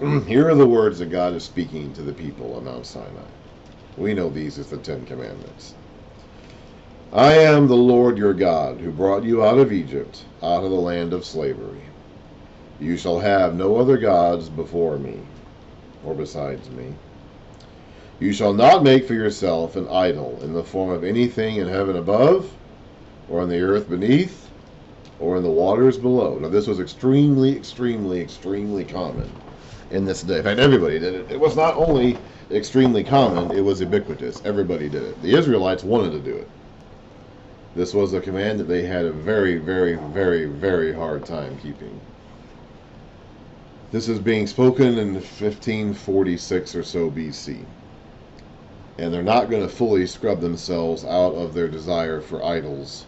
Here are the words that God is speaking to the people of Mount Sinai. We know these as the Ten Commandments. I am the Lord your God, who brought you out of Egypt, out of the land of slavery. You shall have no other gods before me, or besides me. You shall not make for yourself an idol in the form of anything in heaven above, or on the earth beneath, or in the waters below. Now, this was extremely, extremely, extremely common in this day. In fact, everybody did it. It was not only extremely common, it was ubiquitous. Everybody did it. The Israelites wanted to do it. This was a command that they had a very, very, very, very hard time keeping. This is being spoken in 1546 or so BC. And they're not going to fully scrub themselves out of their desire for idols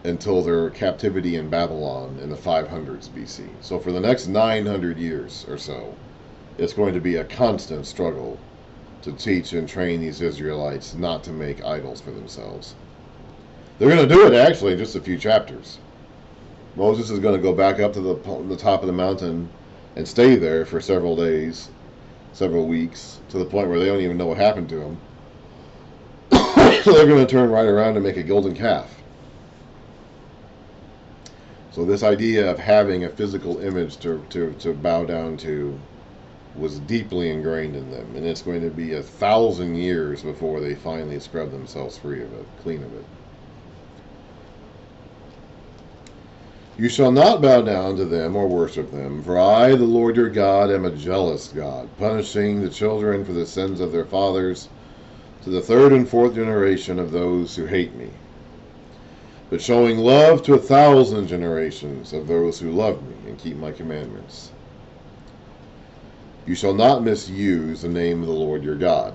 until their captivity in Babylon in the 500s BC. So for the next 900 years or so, it's going to be a constant struggle to teach and train these Israelites not to make idols for themselves. They're going to do it actually in just a few chapters. Moses is going to go back up to the top of the mountain and stay there for several days, several weeks, to the point where they don't even know what happened to him. So they're going to turn right around and make a golden calf. So this idea of having a physical image to bow down to was deeply ingrained in them, and it's going to be 1,000 years before they finally scrub themselves free of it, clean of it. You shall not bow down to them or worship them, for I, the Lord your God, am a jealous God, punishing the children for the sins of their fathers to the third and fourth generation of those who hate me, but showing love to 1,000 generations of those who love me and keep my commandments. You shall not misuse the name of the Lord your God,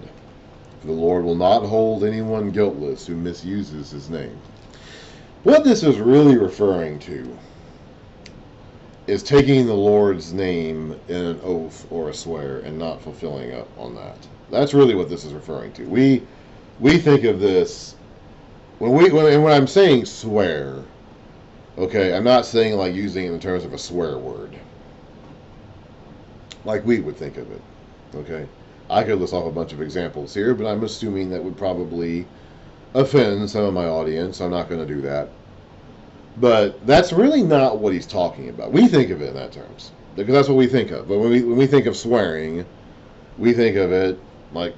for the Lord will not hold anyone guiltless who misuses his name. What this is really referring to is taking the Lord's name in an oath or a swear and not fulfilling up on that. That's really what this is referring to. We think of this when I'm saying swear. Okay, I'm not saying like using it in terms of a swear word, like we would think of it. Okay, I could list off a bunch of examples here, but I'm assuming that would probably offend some of my audience. I'm not going to do that. But that's really not what he's talking about. We think of it in that terms because that's what we think of. But when we think of swearing, we think of it like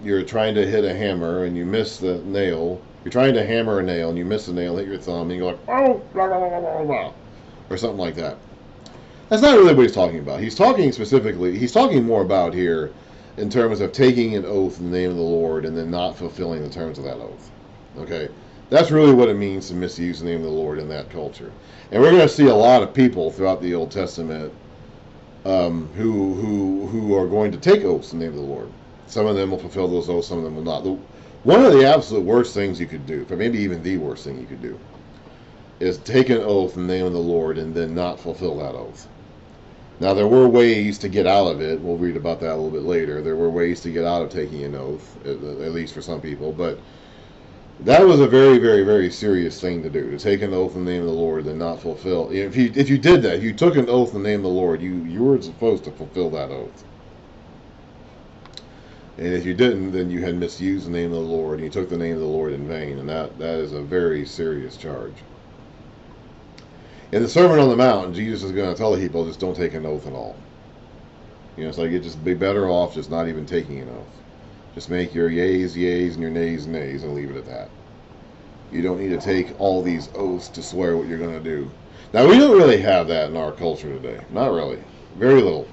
you're trying to hit a hammer and you miss the nail. You're trying to hammer a nail and you miss the nail, hit your thumb, and you go like, oh, blah, blah, blah, blah, blah, or something like that. That's not really what he's talking about. He's talking more about here in terms of taking an oath in the name of the Lord and then not fulfilling the terms of that oath. Okay? That's really what it means to misuse the name of the Lord in that culture. And we're going to see a lot of people throughout the Old Testament who are going to take oaths in the name of the Lord. Some of them will fulfill those oaths, some of them will not. One of the absolute worst things you could do, but maybe even the worst thing you could do, is take an oath in the name of the Lord and then not fulfill that oath. Now, there were ways to get out of it. We'll read about that a little bit later. There were ways to get out of taking an oath, at least for some people, but that was a very, very, very serious thing to do, to take an oath in the name of the Lord and not fulfill. If you did that, if you took an oath in the name of the Lord, you were supposed to fulfill that oath. And if you didn't, then you had misused the name of the Lord, and you took the name of the Lord in vain, and that is a very serious charge. In the Sermon on the Mount, Jesus is going to tell the people, just don't take an oath at all. It's like you'd just be better off just not even taking an oath. Just make your yeas, yeas, and your nays, nays, and leave it at that. You don't need to take all these oaths to swear what you're going to do. Now, we don't really have that in our culture today. Not really. Very little.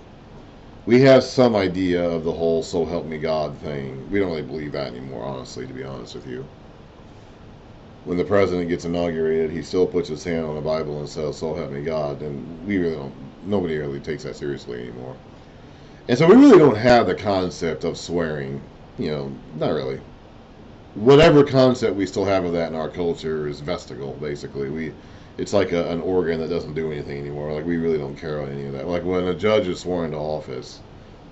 We have some idea of the whole so help me God thing. We don't really believe that anymore, honestly, to be honest with you. When the president gets inaugurated, he still puts his hand on the Bible and says, so help me God. And we really don't, nobody really takes that seriously anymore. And so we really don't have the concept of swearing. Not really. Whatever concept we still have of that in our culture is vestigial, basically. It's like an organ that doesn't do anything anymore. Like, we really don't care about any of that. Like, when a judge is sworn into office,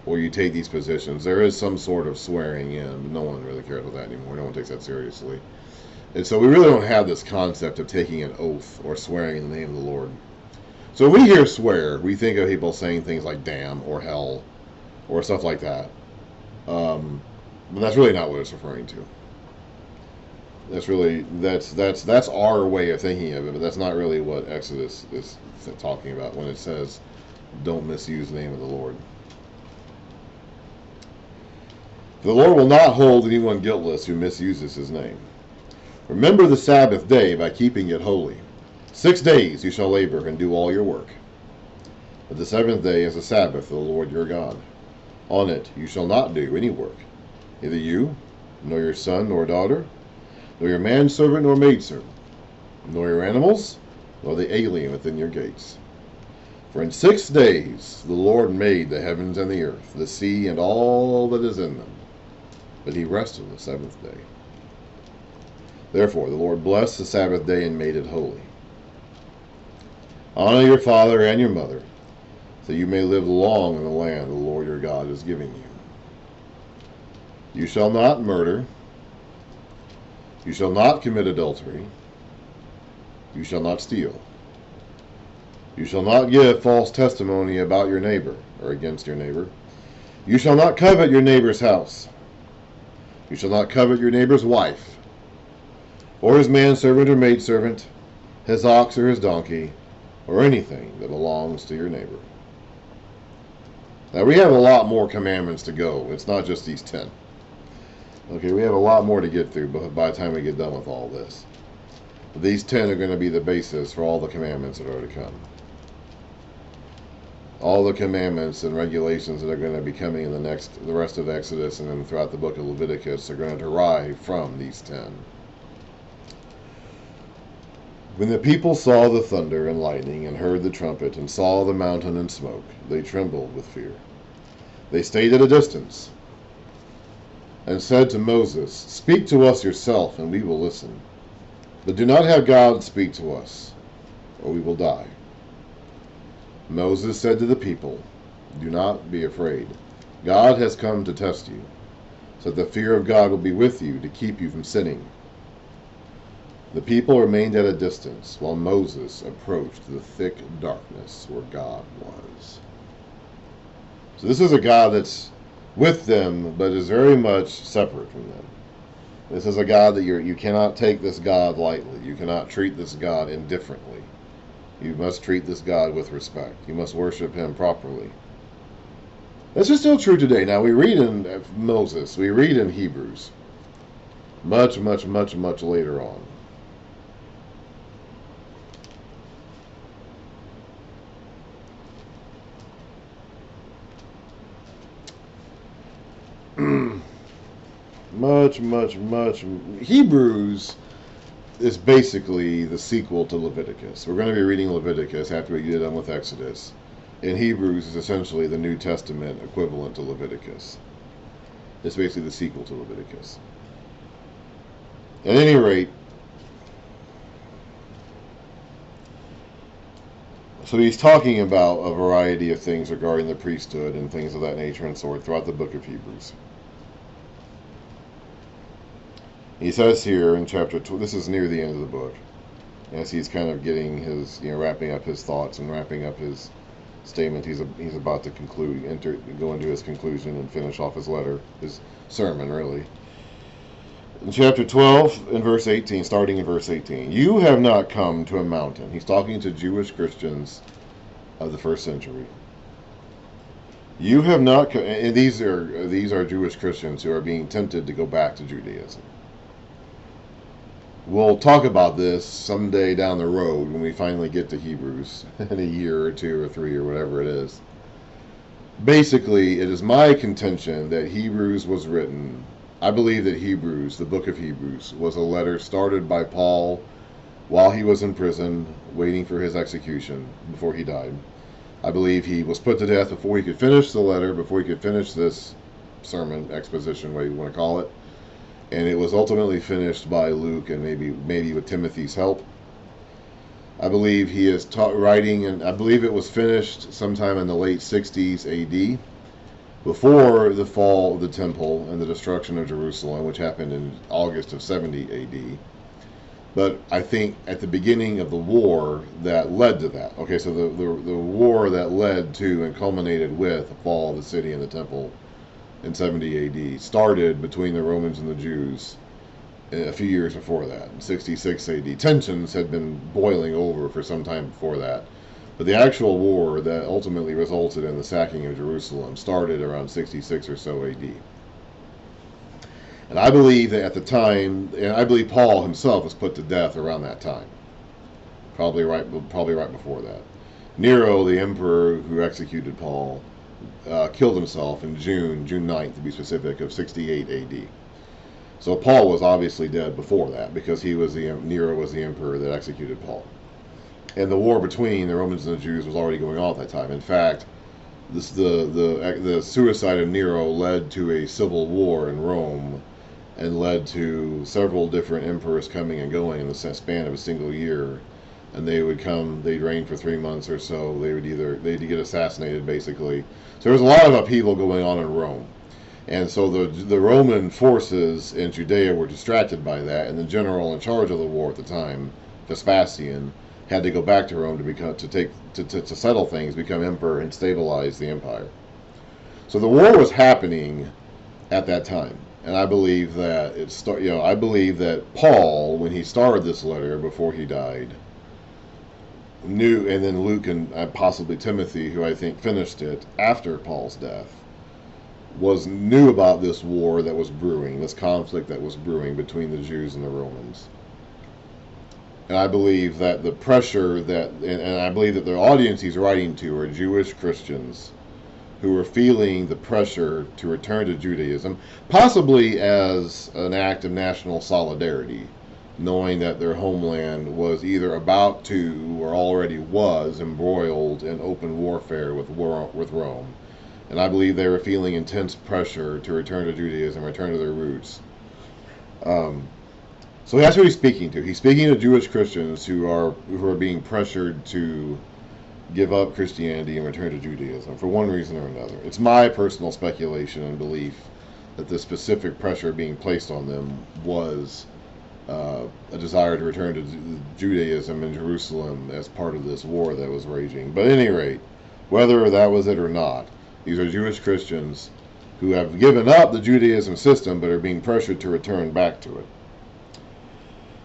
or you take these positions, there is some sort of swearing in, but no one really cares about that anymore. No one takes that seriously. And so we really don't have this concept of taking an oath or swearing in the name of the Lord. So when we hear swear, we think of people saying things like damn or hell or stuff like that. But that's really not what it's referring to. That's our way of thinking of it, but that's not really what Exodus is talking about when it says, "Don't misuse the name of the Lord." The Lord will not hold anyone guiltless who misuses His name. Remember the Sabbath day by keeping it holy. 6 days you shall labor and do all your work. But the seventh day is the Sabbath of the Lord your God. On it you shall not do any work, neither you, nor your son nor daughter, nor your manservant nor maidservant, nor your animals, nor the alien within your gates. For in 6 days the Lord made the heavens and the earth, the sea, and all that is in them. But He rested on the seventh day. Therefore the Lord blessed the Sabbath day and made it holy. Honor your father and your mother, so you may live long in the land the Lord your God is giving you. You shall not murder. You shall not commit adultery. You shall not steal. You shall not give false testimony about your neighbor or against your neighbor. You shall not covet your neighbor's house. You shall not covet your neighbor's wife, or his manservant or maidservant, his ox or his donkey, or anything that belongs to your neighbor. Now we have a lot more commandments to go. It's not just these 10. Okay, we have a lot more to get through by the time we get done with all this. But these 10 are going to be the basis for all the commandments that are to come. All the commandments and regulations that are going to be coming in the rest of Exodus and then throughout the book of Leviticus are going to derive from these 10. When the people saw the thunder and lightning and heard the trumpet and saw the mountain and smoke, they trembled with fear. They stayed at a distance and said to Moses, "Speak to us yourself, and we will listen. But do not have God speak to us, or we will die." Moses said to the people, "Do not be afraid. God has come to test you, so that the fear of God will be with you to keep you from sinning." The people remained at a distance while Moses approached the thick darkness where God was. So this is a God that's with them, but is very much separate from them. This is a God that you cannot take this God lightly. You cannot treat this God indifferently. You must treat this God with respect. You must worship Him properly. This is still true today. Now we read in Moses, we read in Hebrews, much later on. much. Hebrews is basically the sequel to Leviticus. We're going to be reading Leviticus after we get done with Exodus. And Hebrews is essentially the New Testament equivalent to Leviticus. It's basically the sequel to Leviticus. At any rate, so he's talking about a variety of things regarding the priesthood and things of that nature and so forth throughout the book of Hebrews. He says here in chapter 2, this is near the end of the book, as he's kind of getting his, wrapping up his thoughts and wrapping up his statement. He's about to go into his conclusion and finish off his letter, his sermon, really. In chapter 12, in verse 18, starting in verse 18, "You have not come to a mountain." He's talking to Jewish Christians of the first century. You have not, and these are Jewish Christians who are being tempted to go back to Judaism. We'll talk about this someday down the road when we finally get to Hebrews in a year or 2 or 3 or whatever it is. Basically, it is my contention that Hebrews was written. I believe that Hebrews, the book of Hebrews, was a letter started by Paul while he was in prison waiting for his execution before he died. I believe he was put to death before he could finish the letter, before he could finish this sermon, exposition, whatever you want to call it. And it was ultimately finished by Luke and maybe with Timothy's help. I believe he is writing, and I believe it was finished sometime in the late 60s AD, before the fall of the temple and the destruction of Jerusalem, which happened in August of 70 AD. But I think at the beginning of the war that led to that. Okay, so the war that led to and culminated with the fall of the city and the temple in 70 AD started between the Romans and the Jews a few years before that. In 66 AD, tensions had been boiling over for some time before that. But the actual war that ultimately resulted in the sacking of Jerusalem started around 66 or so AD. And I believe that at the time, and I believe Paul himself was put to death around that time, probably right before that. Nero, the emperor who executed Paul, killed himself in June 9th to be specific, of 68 AD. So Paul was obviously dead before that because Nero was the emperor that executed Paul. And the war between the Romans and the Jews was already going on at that time. In fact, the suicide of Nero led to a civil war in Rome and led to several different emperors coming and going in the span of a single year. And they'd reign for 3 months or so. They'd get assassinated basically. So there was a lot of upheaval going on in Rome. And so the Roman forces in Judea were distracted by that, and the general in charge of the war at the time, Vespasian, had to go back to Rome to settle things, become emperor, and stabilize the empire. So the war was happening at that time. And I believe that I believe that Paul, when he started this letter before he died, knew, and then Luke and possibly Timothy, who I think finished it after Paul's death, knew about this war that was brewing, this conflict that was brewing between the Jews and the Romans. And I believe that the pressure and I believe that the audience he's writing to are Jewish Christians who were feeling the pressure to return to Judaism, possibly as an act of national solidarity, knowing that their homeland was either about to or already was embroiled in open warfare with Rome. And I believe they were feeling intense pressure to return to Judaism, return to their roots. So that's who he's speaking to. He's speaking to Jewish Christians who are being pressured to give up Christianity and return to Judaism for one reason or another. It's my personal speculation and belief that the specific pressure being placed on them was a desire to return to Judaism in Jerusalem as part of this war that was raging. But at any rate, whether that was it or not, these are Jewish Christians who have given up the Judaism system but are being pressured to return back to it.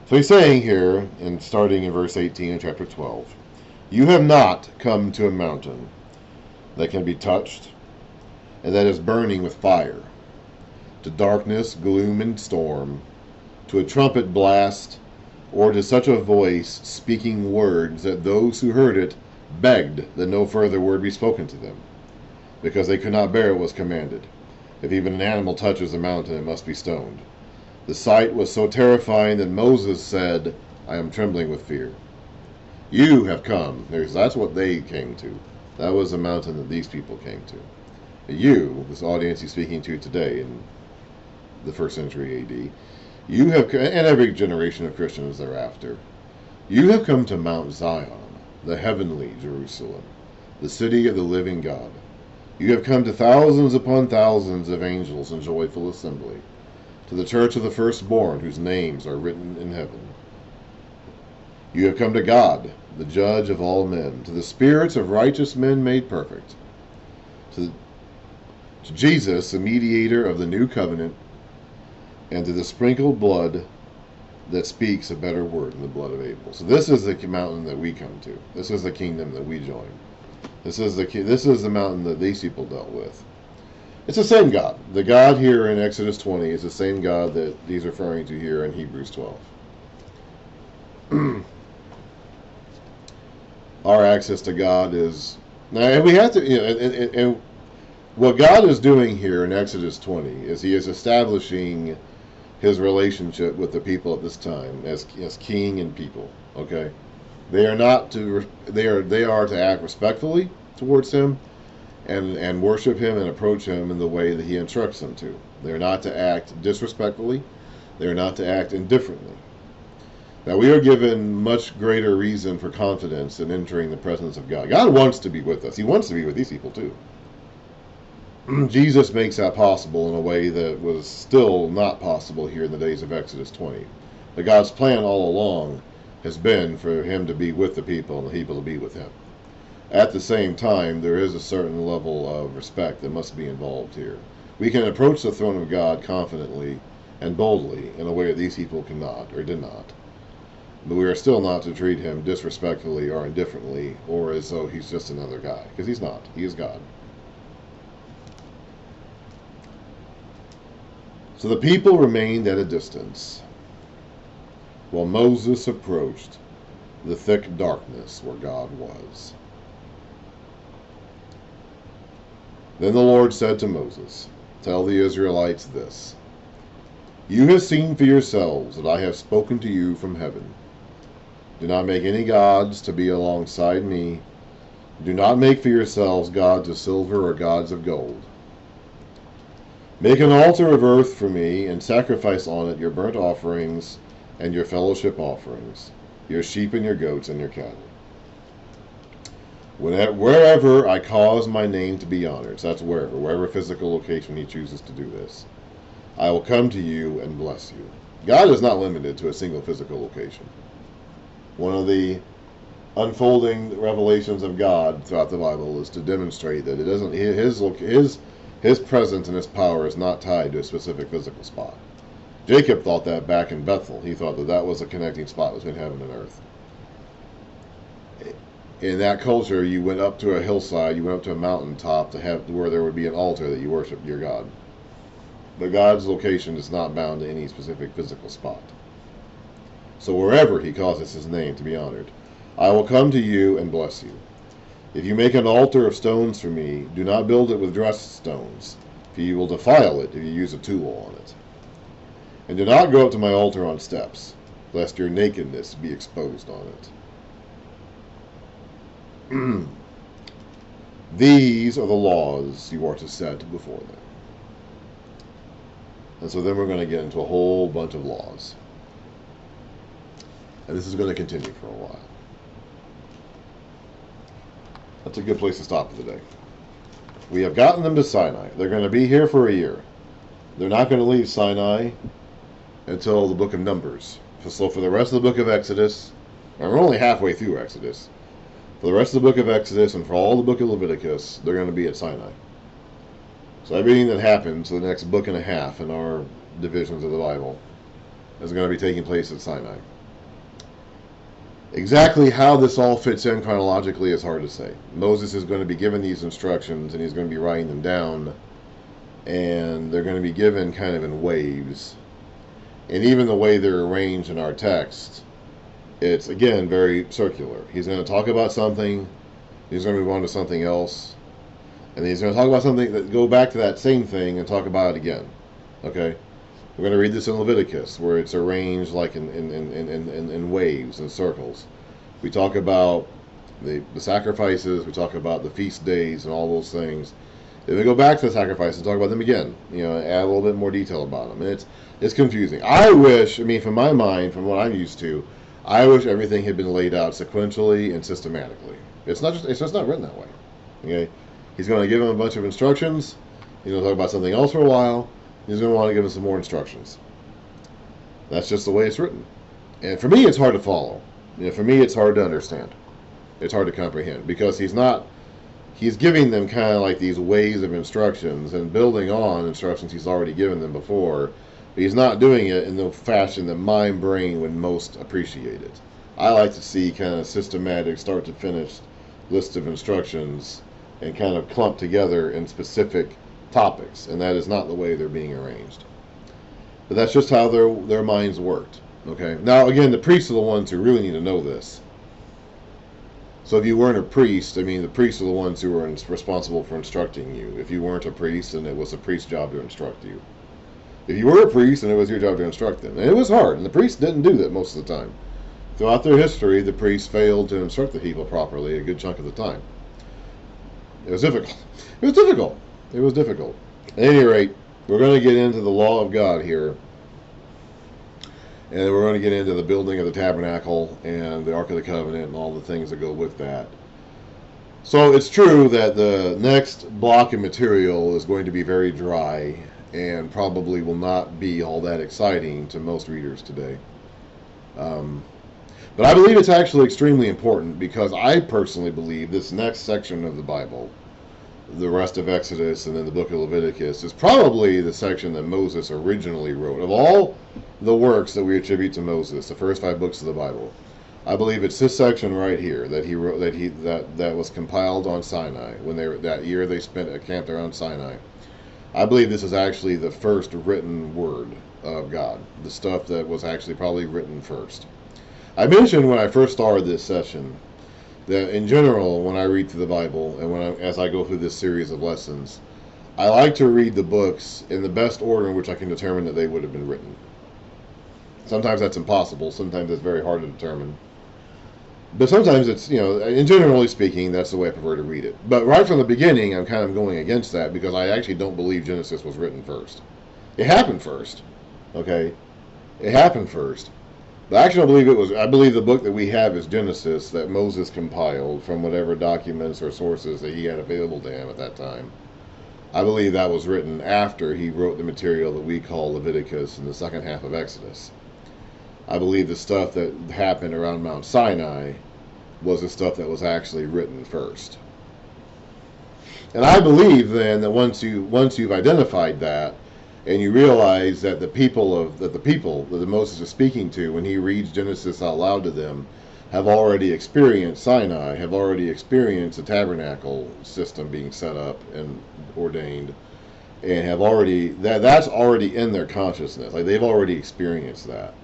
So he's saying here, and starting in verse 18 in chapter 12, "You have not come to a mountain that can be touched, and that is burning with fire, to darkness, gloom, and storm, to a trumpet blast, or to such a voice speaking words that those who heard it begged that no further word be spoken to them, because they could not bear what was commanded. If even an animal touches the mountain, it must be stoned. The sight was so terrifying that Moses said, 'I am trembling with fear.' You have come." That's what they came to. That was the mountain that these people came to. You, this audience he's speaking to today in the 1st century AD, you have, and every generation of Christians thereafter, you have come to Mount Zion, the heavenly Jerusalem, the city of the living God. You have come to thousands upon thousands of angels in joyful assembly, to the church of the firstborn whose names are written in heaven. You have come to God, the judge of all men, to the spirits of righteous men made perfect, to Jesus, the mediator of the new covenant, and to the sprinkled blood that speaks a better word than the blood of Abel." So this is the mountain that we come to. This is the kingdom that we join. This is the mountain that these people dealt with. It's the same God. The God here in Exodus 20 is the same God that he's referring to here in Hebrews 12. Our access to God is now, and we have to, and what God is doing here in Exodus 20 is he is establishing his relationship with the people at this time as king and people. Okay, they are to act respectfully towards him and worship him and approach him in the way that he instructs them to. They're not to act disrespectfully. They're not to act indifferently. Now, we are given much greater reason for confidence in entering the presence of God. God wants to be with us. He wants to be with these people too. Jesus makes that possible in a way that was still not possible here in the days of Exodus 20. But God's plan all along has been for him to be with the people and the people to be with him. At the same time, there is a certain level of respect that must be involved here. We can approach the throne of God confidently and boldly in a way that these people cannot or did not. But we are still not to treat him disrespectfully or indifferently or as though he's just another guy, because he's not. He is God. So the people remained at a distance while Moses approached the thick darkness where God was. Then the Lord said to Moses, "Tell the Israelites this. You have seen for yourselves that I have spoken to you from heaven. Do not make any gods to be alongside me. Do not make for yourselves gods of silver or gods of gold. Make an altar of earth for me and sacrifice on it your burnt offerings and your fellowship offerings, your sheep and your goats and your cattle. Wherever I cause my name to be honored," so that's wherever physical location he chooses to do this, "I will come to you and bless you." God is not limited to a single physical location. One of the unfolding revelations of God throughout the Bible is to demonstrate that it doesn't his presence and his power is not tied to a specific physical spot. Jacob thought that back in Bethel. He thought that that was a connecting spot between heaven and earth. In that culture, you went up to a hillside, you went up to a mountaintop to have where there would be an altar that you worshiped your God. But God's location is not bound to any specific physical spot. So wherever he causes his name to be honored, I will come to you and bless you. If you make an altar of stones for me, do not build it with dressed stones, for you will defile it if you use a tool on it. And do not go up to my altar on steps, lest your nakedness be exposed on it. These are the laws you are to set before them. And so then we're going to get into a whole bunch of laws. And this is going to continue for a while. That's a good place to stop for the day. We have gotten them to Sinai. They're going to be here for a year. They're not going to leave Sinai until the book of Numbers. So for the rest of the book of Exodus, and we're only halfway through Exodus, for the rest of the book of Exodus and for all the book of Leviticus, they're going to be at Sinai. So everything that happens for the next book and a half in our divisions of the Bible is going to be taking place at Sinai. Exactly how this all fits in chronologically is hard to say. Moses is going to be given these instructions and he's going to be writing them down, and they're going to be given kind of in waves. And even the way they're arranged in our text, it's again very circular. He's going to talk about something, he's going to move on to something else, and then he's going to talk about something that go back to that same thing and talk about it again. Okay? We're going to read this in Leviticus, where it's arranged like in waves and circles. We talk about the sacrifices, we talk about the feast days and all those things. Then we go back to the sacrifices and talk about them again. Add a little bit more detail about them. And it's confusing. I mean, from my mind, from what I'm used to, I wish everything had been laid out sequentially and systematically. It's just not written that way. Okay? He's going to give him a bunch of instructions. He's going to talk about something else for a while. He's going to want to give him some more instructions. That's just the way it's written. And for me, it's hard to follow. For me, it's hard to understand. It's hard to comprehend because he's giving them kind of like these waves of instructions and building on instructions he's already given them before. But he's not doing it in the fashion that my brain would most appreciate it. I like to see kind of systematic, start to finish list of instructions and kind of clumped together in specific topics, and that is not the way they're being arranged. But that's just how their minds worked. Okay. Now again, the priests are the ones who really need to know this. So if you weren't a priest, I mean, the priests are the ones who were responsible for instructing you. If you weren't a priest, then it was a priest's job to instruct you. If you were a priest, then it was your job to instruct them. And it was hard, and the priests didn't do that most of the time. Throughout their history, the priests failed to instruct the people properly a good chunk of the time. It was difficult. It was difficult. It was difficult. At any rate, we're going to get into the law of God here. And we're going to get into the building of the tabernacle and the Ark of the Covenant and all the things that go with that. So it's true that the next block of material is going to be very dry and probably will not be all that exciting to most readers today. Um, but I believe it's actually extremely important because I personally believe this next section of the Bible, the rest of Exodus and then the book of Leviticus, is probably the section that Moses originally wrote. Of all the works that we attribute to Moses, the first 5 books of the Bible, I believe it's this section right here that he wrote, that was compiled on Sinai when that year they spent camped around Sinai. I believe this is actually the first written word of God, the stuff that was actually probably written first. I mentioned when I first started this session that in general, when I read through the Bible and as I go through this series of lessons, I like to read the books in the best order in which I can determine that they would have been written. Sometimes that's impossible. Sometimes it's very hard to determine. But sometimes it's, in generally speaking, that's the way I prefer to read it. But right from the beginning, I'm kind of going against that because I actually don't believe Genesis was written first. It happened first. Okay? It happened first. But I actually don't believe it was. I believe the book that we have is Genesis that Moses compiled from whatever documents or sources that he had available to him at that time. I believe that was written after he wrote the material that we call Leviticus in the second half of Exodus. I believe the stuff that happened around Mount Sinai was the stuff that was actually written first. And I believe then that once you've identified that, and you realize that the people that Moses is speaking to when he reads Genesis out loud to them have already experienced Sinai, have already experienced the tabernacle system being set up and ordained, and have already that's already in their consciousness. Like they've already experienced that.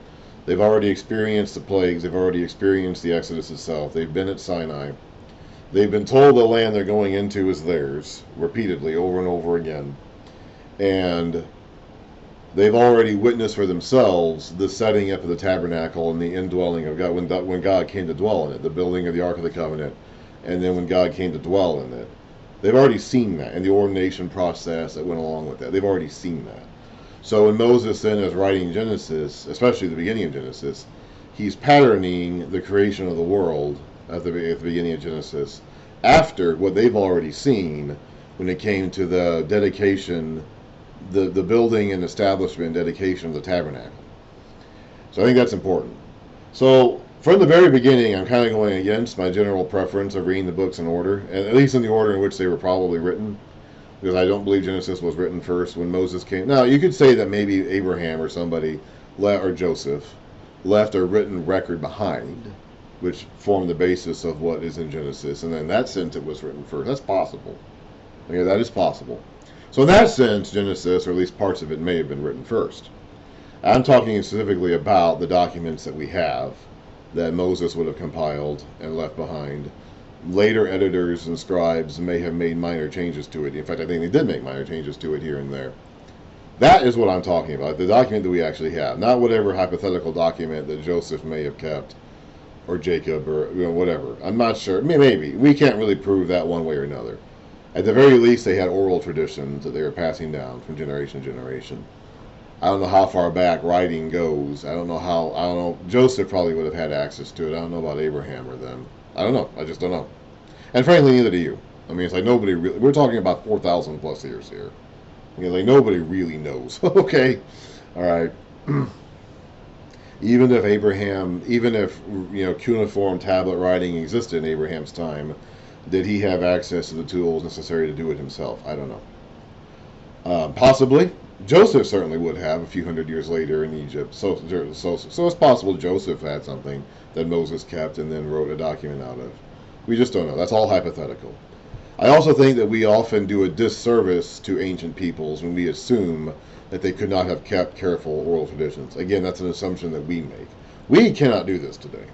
They've already experienced the plagues. They've already experienced the Exodus itself. They've been at Sinai. They've been told the land they're going into is theirs repeatedly, over and over again. And they've already witnessed for themselves the setting up of the tabernacle and the indwelling of God, when God came to dwell in it, the building of the Ark of the Covenant, and then when God came to dwell in it. They've already seen that, and the ordination process that went along with that. They've already seen that. So when Moses then is writing Genesis, especially the beginning of Genesis, he's patterning the creation of the world at the beginning of Genesis after what they've already seen when it came to the dedication, the building and establishment and dedication of the tabernacle. So I think that's important. So from the very beginning, I'm kind of going against my general preference of reading the books in order, and at least in the order in which they were probably written, because I don't believe Genesis was written first when Moses came. Now, you could say that maybe Abraham or somebody, or Joseph, left a written record behind, which formed the basis of what is in Genesis, and in that sense it was written first. That's possible. Okay, that is possible. So in that sense, Genesis, or at least parts of it, may have been written first. I'm talking specifically about the documents that we have that Moses would have compiled and left behind. Later editors and scribes may have made minor changes to it. In fact, I think they did make minor changes to it here and there. That is what I'm talking about, the document that we actually have, not whatever hypothetical document that Joseph may have kept, or Jacob, or whatever. I'm not sure. Maybe. We can't really prove that one way or another. At the very least, they had oral traditions that they were passing down from generation to generation. I don't know how far back writing goes. I don't know. Joseph probably would have had access to it. I don't know about Abraham or them. I don't know. I just don't know. And frankly, neither do you. I mean, it's like nobody really, we're talking about 4,000 plus years here. Like nobody really knows. Okay? All right. Even if cuneiform tablet writing existed in Abraham's time, did he have access to the tools necessary to do it himself? I don't know. Possibly. Joseph certainly would have a few hundred years later in Egypt. So it's possible Joseph had something that Moses kept and then wrote a document out of. We just don't know. That's all hypothetical. I also think that we often do a disservice to ancient peoples when we assume that they could not have kept careful oral traditions. Again, that's an assumption that we make. We cannot do this today.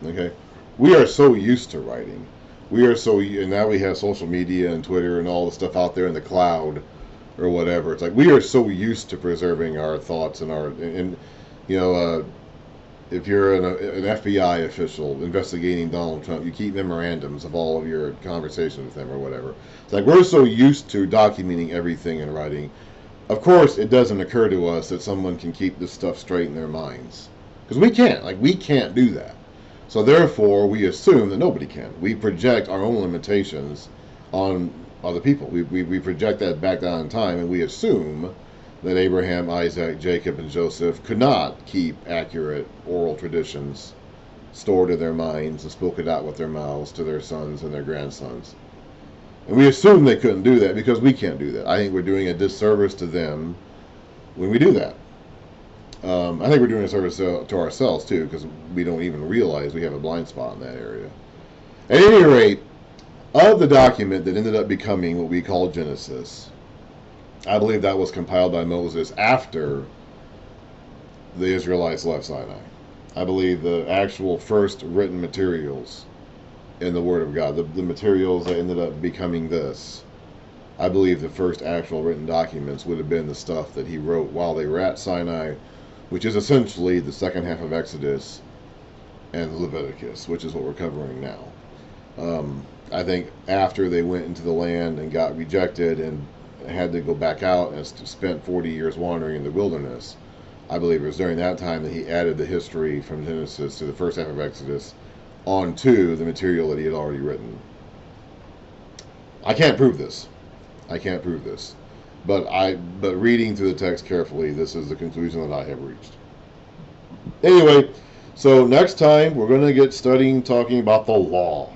Okay? We are so used to writing. And now we have social media and Twitter and all the stuff out there in the cloud or whatever. It's like we are so used to preserving our thoughts if you're an FBI official investigating Donald Trump, you keep memorandums of all of your conversations with him or whatever. It's like we're so used to documenting everything in writing. Of course, it doesn't occur to us that someone can keep this stuff straight in their minds. Because we can't. We can't do that. So therefore, we assume that nobody can. We project our own limitations on other people. We project that back down in time, and we assume that Abraham, Isaac, Jacob, and Joseph could not keep accurate oral traditions stored in their minds and spoken out with their mouths to their sons and their grandsons. And we assume they couldn't do that because we can't do that. I think we're doing a disservice to them when we do that. I think we're doing a service to ourselves too, because we don't even realize we have a blind spot in that area. At any rate, of the document that ended up becoming what we call Genesis, I believe that was compiled by Moses after the Israelites left Sinai. I believe the actual first written materials in the Word of God, the materials that ended up becoming this, I believe the first actual written documents would have been the stuff that he wrote while they were at Sinai, which is essentially the second half of Exodus and Leviticus, which is what we're covering now. I think after they went into the land and got rejected and had to go back out and spent 40 years wandering in the wilderness, I believe it was during that time that he added the history from Genesis to the first half of Exodus onto the material that he had already written. I can't prove this. But reading through the text carefully, this is the conclusion that I have reached. Anyway, so next time we're going to get talking about the law.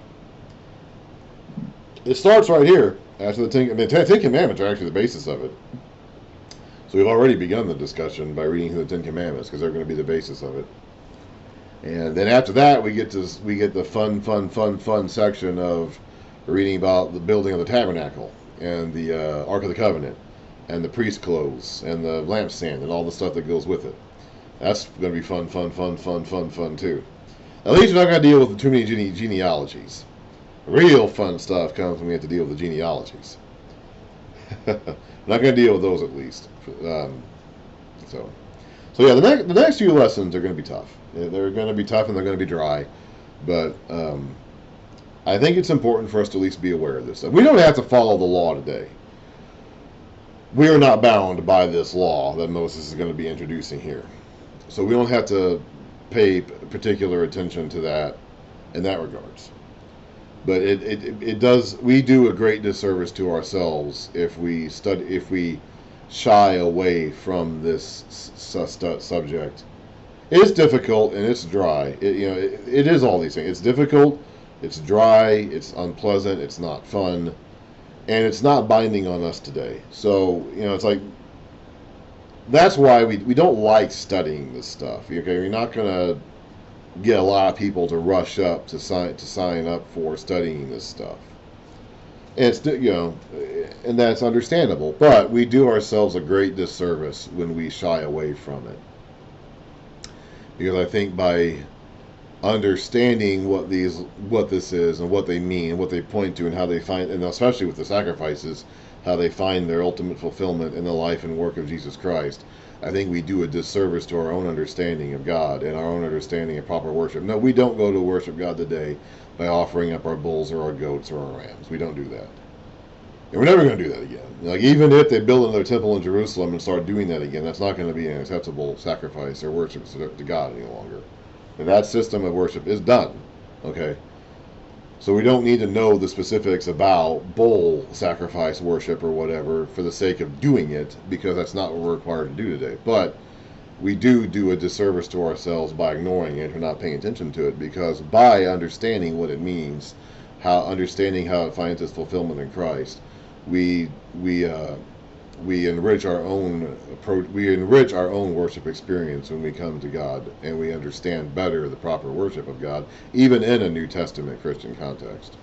It starts right here after the Ten Commandments are actually the basis of it. So we've already begun the discussion by reading through the Ten Commandments because they're going to be the basis of it. And then after that, we get the fun section of reading about the building of the tabernacle and the Ark of the Covenant and the priest clothes and the lampstand and all the stuff that goes with it. That's going to be fun too. At least you're not going to deal with too many genealogies. Real fun stuff comes when we have to deal with the genealogies. I'm not going to deal with those at least. So yeah, the next few lessons are going to be tough. They're going to be tough and they're going to be dry, but I think it's important for us to at least be aware of this stuff. We don't have to follow the law today. We are not bound by this law that Moses is going to be introducing here, so we don't have to pay particular attention to that in that regards. But it does. We do a great disservice to ourselves if we shy away from this subject. It's difficult and it's dry. It is all these things. It's difficult, it's dry, it's unpleasant, it's not fun, and it's not binding on us today. So it's like that's why we don't like studying this stuff. Okay, you're not gonna get a lot of people to rush up to sign up for studying this stuff. And it's and that's understandable. But we do ourselves a great disservice when we shy away from it, because I think by understanding what this is and what they mean, what they point to, and how they find, and especially with the sacrifices, how they find their ultimate fulfillment in the life and work of Jesus Christ, I think we do a disservice to our own understanding of God and our own understanding of proper worship. No, we don't go to worship God today by offering up our bulls or our goats or our rams. We don't do that. And we're never going to do that again. Like, even if they build another temple in Jerusalem and start doing that again, that's not going to be an acceptable sacrifice or worship to God any longer. And that system of worship is done. Okay? So we don't need to know the specifics about bull sacrifice worship or whatever for the sake of doing it, because that's not what we're required to do today. But we do a disservice to ourselves by ignoring it or not paying attention to it, because by understanding what it means, understanding how it finds its fulfillment in Christ, we enrich our own approach. We enrich our own worship experience when we come to God, and we understand better the proper worship of God, even in a New Testament Christian context.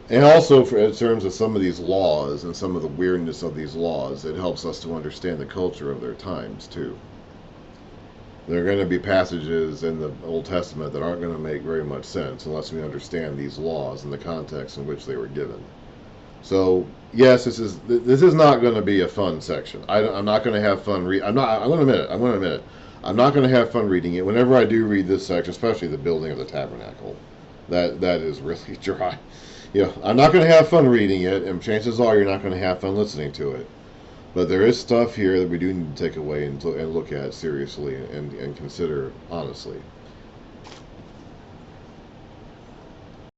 And also, in terms of some of these laws and some of the weirdness of these laws, it helps us to understand the culture of their times too. There are going to be passages in the Old Testament that aren't going to make very much sense unless we understand these laws and the context in which they were given. So yes, this is not going to be a fun section. I'm not going to have fun I'm going to admit it. I'm not going to have fun reading it. Whenever I do read this section, especially the building of the tabernacle, that is really dry. I'm not going to have fun reading it, and chances are you're not going to have fun listening to it. But there is stuff here that we do need to take away and look at seriously and consider honestly.